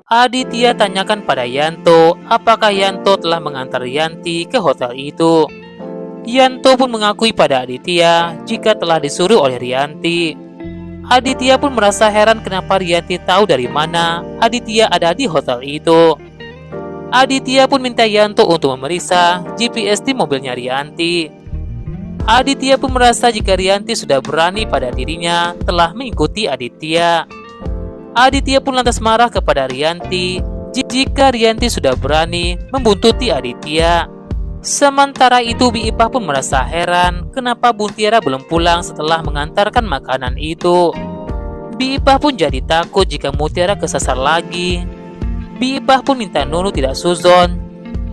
Aditya tanyakan pada Yanto apakah Yanto telah mengantar Rianti ke hotel itu. Yanto pun mengakui pada Aditya jika telah disuruh oleh Rianti. Aditya pun merasa heran kenapa Rianti tahu dari mana Aditya ada di hotel itu. Aditya pun minta Yanto untuk memeriksa GPS di mobilnya Rianti. Aditya pun merasa jika Rianti sudah berani pada dirinya telah mengikuti Aditya. Aditya pun lantas marah kepada Rianti jika Rianti sudah berani membuntuti Aditya. Sementara itu Bi Ipah pun merasa heran kenapa Buntiara belum pulang setelah mengantarkan makanan itu. Bi Ipah pun jadi takut jika Mutiara kesasar lagi. Bi Ipah pun minta Nunu tidak suzon.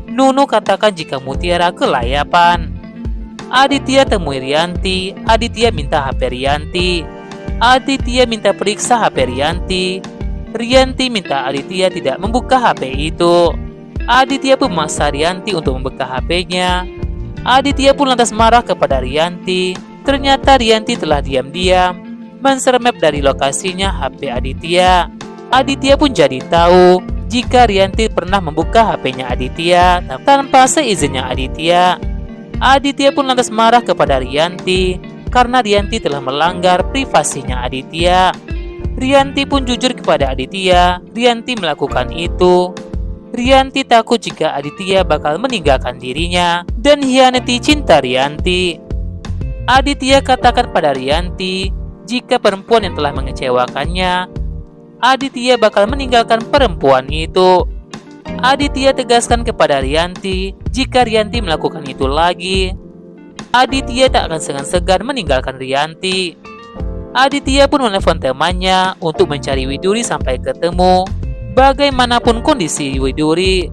Nunu katakan jika Mutiara kelayapan. Aditya temui Rianti. Aditya minta HP Rianti. Aditya minta periksa HP Rianti. Rianti minta Aditya tidak membuka HP itu. Aditya pun memaksa Rianti untuk membuka HP-nya. Aditya pun lantas marah kepada Rianti. Ternyata Rianti telah diam-diam men-share map dari lokasinya HP Aditya. Aditya pun jadi tahu jika Rianti pernah membuka HP-nya Aditya tanpa seizinnya Aditya. Aditya pun lantas marah kepada Rianti karena Rianti telah melanggar privasinya Aditya. Rianti pun jujur kepada Aditya. Rianti melakukan itu. Rianti takut jika Aditya bakal meninggalkan dirinya dan hianati cinta Rianti. Aditya katakan pada Rianti jika perempuan yang telah mengecewakannya, Aditya bakal meninggalkan perempuan itu. Aditya tegaskan kepada Rianti jika Rianti melakukan itu lagi, Aditya tak akan segan-segan meninggalkan Rianti. Aditya pun menelepon temannya untuk mencari Widuri sampai ketemu, bagaimanapun kondisi Widuri.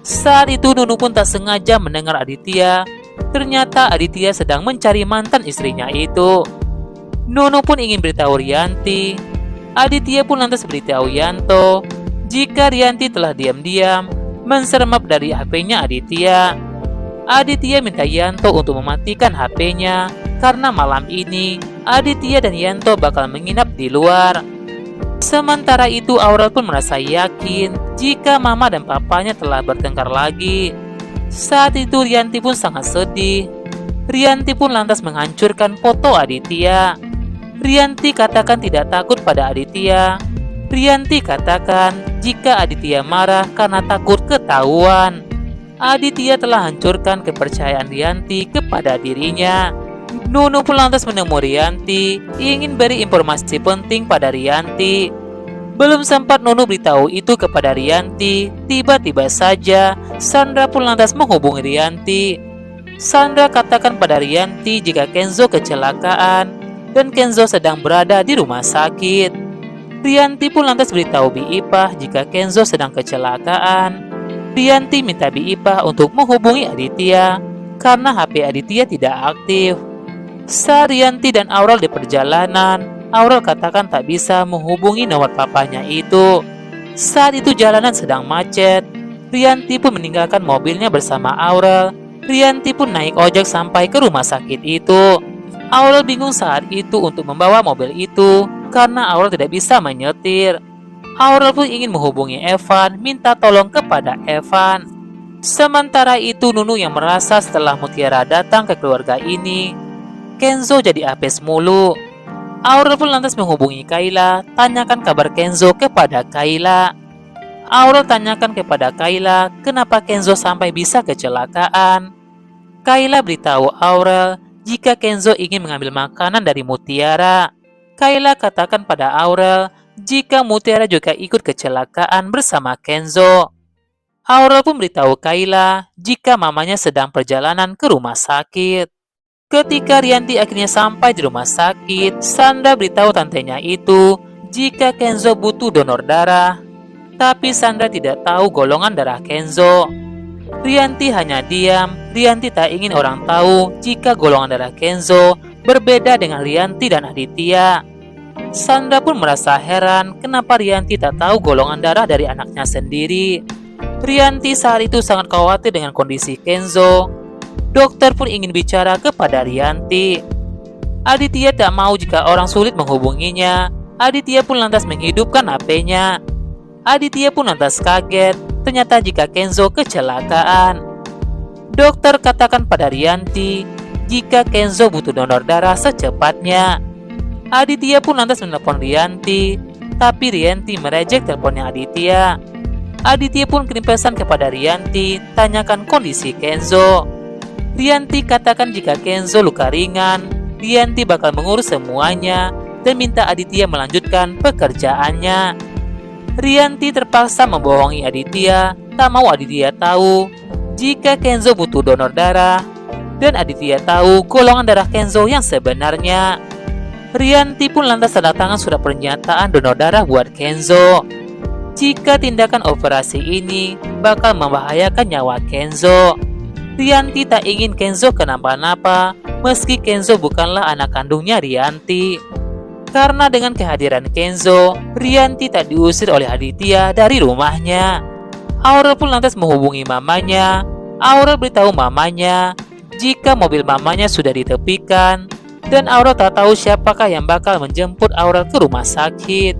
Saat itu Nunu pun tak sengaja mendengar Aditya. Ternyata Aditya sedang mencari mantan istrinya itu. Nunu pun ingin beritahu Rianti. Aditya pun lantas beritahu Yanto jika Rianti telah diam-diam men-share map dari HP-nya Aditya. Aditya minta Yanto untuk mematikan HP-nya karena malam ini Aditya dan Yanto bakal menginap di luar. Sementara itu Aurel pun merasa yakin jika mama dan papanya telah bertengkar lagi. Saat itu Rianti pun sangat sedih. Rianti pun lantas menghancurkan foto Aditya. Rianti katakan tidak takut pada Aditya. Rianti katakan jika Aditya marah karena takut ketahuan. Aditya telah hancurkan kepercayaan Rianti kepada dirinya. Nunu pun lantas menemui Rianti, ingin beri informasi penting pada Rianti. Belum sempat Nunu beritahu itu kepada Rianti, tiba-tiba saja Sandra pun lantas menghubungi Rianti. Sandra katakan pada Rianti jika Kenzo kecelakaan dan Kenzo sedang berada di rumah sakit. Rianti pun lantas beritahu Bi Ipah jika Kenzo sedang kecelakaan. Rianti minta Bi Ipah untuk menghubungi Aditya karena HP Aditya tidak aktif. Saat Rianti dan Aurel di perjalanan, Aurel katakan tak bisa menghubungi nomor papanya itu. Saat itu jalanan sedang macet. Rianti pun meninggalkan mobilnya bersama Aurel. Rianti pun naik ojek sampai ke rumah sakit itu. Aurel bingung saat itu untuk membawa mobil itu karena Aurel tidak bisa menyetir. Aurel pun ingin menghubungi Evan, minta tolong kepada Evan. Sementara itu Nunu yang merasa setelah Mutiara datang ke keluarga ini, Kenzo jadi apes mulu. Aurel pun lantas menghubungi Kayla, tanyakan kabar Kenzo kepada Kayla. Aurel tanyakan kepada Kayla kenapa Kenzo sampai bisa kecelakaan. Kayla beritahu Aurel jika Kenzo ingin mengambil makanan dari Mutiara. Kayla katakan pada Aurel jika Mutiara juga ikut kecelakaan bersama Kenzo. Aurel pun beritahu Kayla jika mamanya sedang perjalanan ke rumah sakit. Ketika Rianti akhirnya sampai di rumah sakit, Sandra beritahu tantenya itu jika Kenzo butuh donor darah. Tapi Sandra tidak tahu golongan darah Kenzo. Rianti hanya diam. Rianti tak ingin orang tahu jika golongan darah Kenzo berbeda dengan Rianti dan Aditya. Sandra pun merasa heran kenapa Rianti tak tahu golongan darah dari anaknya sendiri. Rianti saat itu sangat khawatir dengan kondisi Kenzo. Dokter pun ingin bicara kepada Rianti. Aditya tak mau jika orang sulit menghubunginya. Aditya pun lantas menghidupkan HP-nya. Aditya pun lantas kaget, ternyata jika Kenzo kecelakaan. Dokter katakan pada Rianti jika Kenzo butuh donor darah secepatnya. Aditya pun lantas menelpon Rianti, tapi Rianti merejek teleponnya Aditya. Aditya pun kirim pesan kepada Rianti, tanyakan kondisi Kenzo. Rianti katakan jika Kenzo luka ringan, Rianti bakal mengurus semuanya dan minta Aditya melanjutkan pekerjaannya. Rianti terpaksa membohongi Aditya, tak mau Aditya tahu jika Kenzo butuh donor darah, dan Aditya tahu golongan darah Kenzo yang sebenarnya. Rianti pun lantas tanda tangan surat pernyataan donor darah buat Kenzo. Jika tindakan operasi ini bakal membahayakan nyawa Kenzo. Rianti tak ingin Kenzo kenapa-napa, meski Kenzo bukanlah anak kandungnya Rianti. Karena dengan kehadiran Kenzo, Rianti tak diusir oleh Aditya dari rumahnya. Aurel pun lantas menghubungi mamanya. Aurel beritahu mamanya jika mobil mamanya sudah ditepikan, dan Aurel tak tahu siapakah yang bakal menjemput Aurel ke rumah sakit.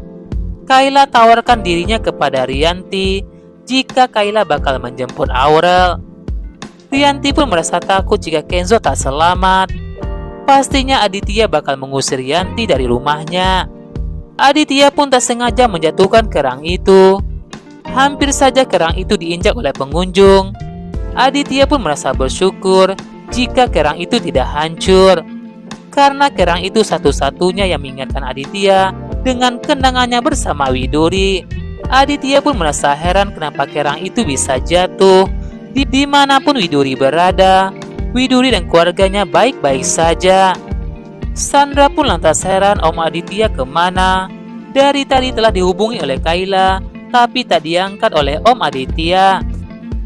Kayla tawarkan dirinya kepada Rianti jika Kayla bakal menjemput Aurel. Rianti pun merasa takut jika Kenzo tak selamat. Pastinya Aditya bakal mengusir Rianti dari rumahnya. Aditya pun tak sengaja menjatuhkan kerang itu. Hampir saja kerang itu diinjak oleh pengunjung. Aditya pun merasa bersyukur jika kerang itu tidak hancur, karena kerang itu satu-satunya yang mengingatkan Aditya dengan kenangannya bersama Widuri. Aditya pun merasa heran kenapa kerang itu bisa jatuh. Dimanapun Widuri berada, Widuri dan keluarganya baik-baik saja. Sandra pun lantas heran Om Aditya kemana. Dari tadi telah dihubungi oleh Kayla, tapi tak diangkat oleh Om Aditya.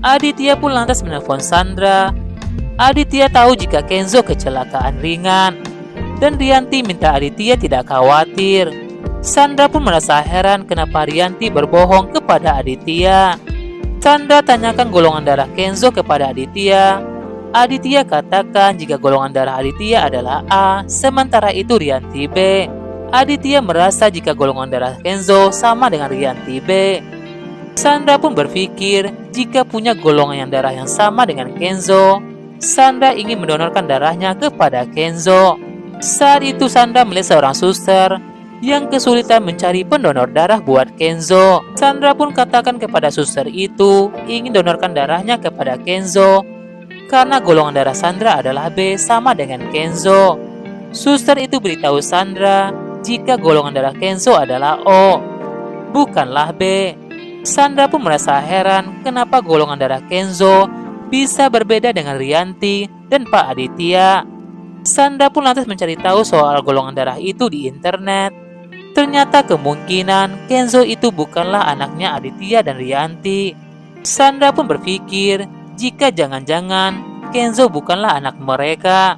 Aditya pun lantas menelpon Sandra. Aditya tahu jika Kenzo kecelakaan ringan, dan Rianti minta Aditya tidak khawatir. Sandra pun merasa heran kenapa Rianti berbohong kepada Aditya. Sandra tanyakan golongan darah Kenzo kepada Aditya. Aditya katakan jika golongan darah Aditya adalah A, sementara itu Rianti B. Aditya merasa jika golongan darah Kenzo sama dengan Rianti B. Sandra pun berpikir jika punya golongan darah yang sama dengan Kenzo, Sandra ingin mendonorkan darahnya kepada Kenzo. Saat itu Sandra melihat seorang suster yang kesulitan mencari pendonor darah buat Kenzo. Sandra pun katakan kepada suster itu ingin donorkan darahnya kepada Kenzo karena golongan darah Sandra adalah B sama dengan Kenzo. Suster itu beritahu Sandra jika golongan darah Kenzo adalah O, bukanlah B. Sandra pun merasa heran kenapa golongan darah Kenzo bisa berbeda dengan Rianti dan Pak Aditya. Sandra pun lantas mencari tahu soal golongan darah itu di internet. Ternyata kemungkinan Kenzo itu bukanlah anaknya Aditya dan Rianti. Sandra pun berpikir jika jangan-jangan Kenzo bukanlah anak mereka.